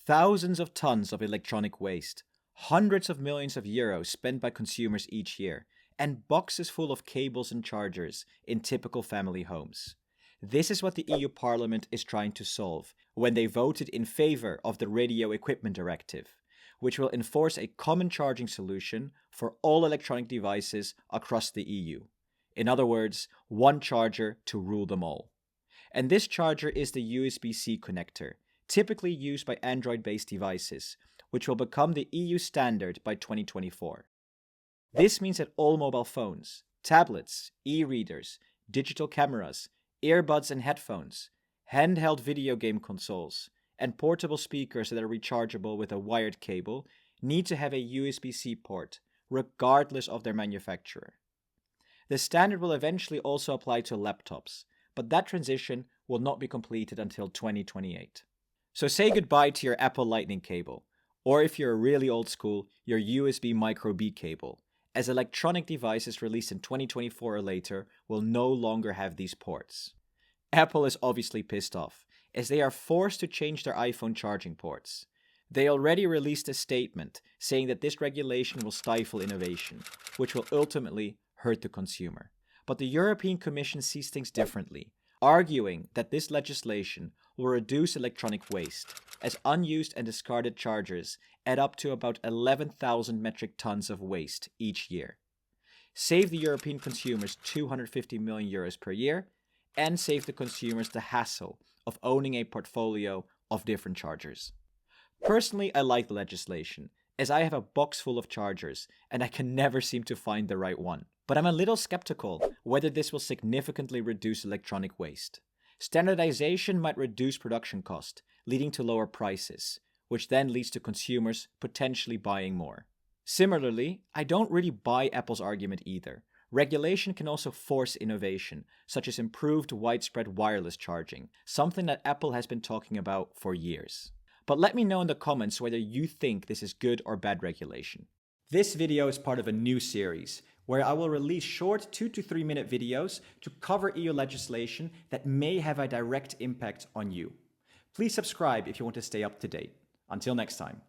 Thousands of tons of electronic waste, hundreds of millions of euros spent by consumers each year, and boxes full of cables and chargers in typical family homes. This is what the EU Parliament is trying to solve when they voted in favor of the Radio Equipment Directive, which will enforce a common charging solution for all electronic devices across the EU. In other words, one charger to rule them all. And this charger is the USB-C connector, typically used by Android-based devices, which will become the EU standard by 2024. This means that all mobile phones, tablets, e-readers, digital cameras, earbuds and headphones, handheld video game consoles, and portable speakers that are rechargeable with a wired cable need to have a USB-C port, regardless of their manufacturer. The standard will eventually also apply to laptops, but that transition will not be completed until 2028. So say goodbye to your Apple Lightning cable, or if you're really old school, your USB Micro B cable, as electronic devices released in 2024 or later will no longer have these ports. Apple is obviously pissed off, as they are forced to change their iPhone charging ports. They already released a statement saying that this regulation will stifle innovation, which will ultimately hurt the consumer. But the European Commission sees things differently, arguing that this legislation will reduce electronic waste, as unused and discarded chargers add up to about 11,000 metric tons of waste each year. Save the European consumers 250 million euros per year, and save the consumers the hassle of owning a portfolio of different chargers. Personally, I like the legislation, as I have a box full of chargers and I can never seem to find the right one. But I'm a little skeptical whether this will significantly reduce electronic waste. Standardization might reduce production cost, leading to lower prices, which then leads to consumers potentially buying more. Similarly, I don't really buy Apple's argument either. Regulation can also force innovation, such as improved widespread wireless charging, something that Apple has been talking about for years. But let me know in the comments whether you think this is good or bad regulation. This video is part of a new series, where I will release short 2 to 3 minute videos to cover EU legislation that may have a direct impact on you. Please subscribe if you want to stay up to date. Until next time.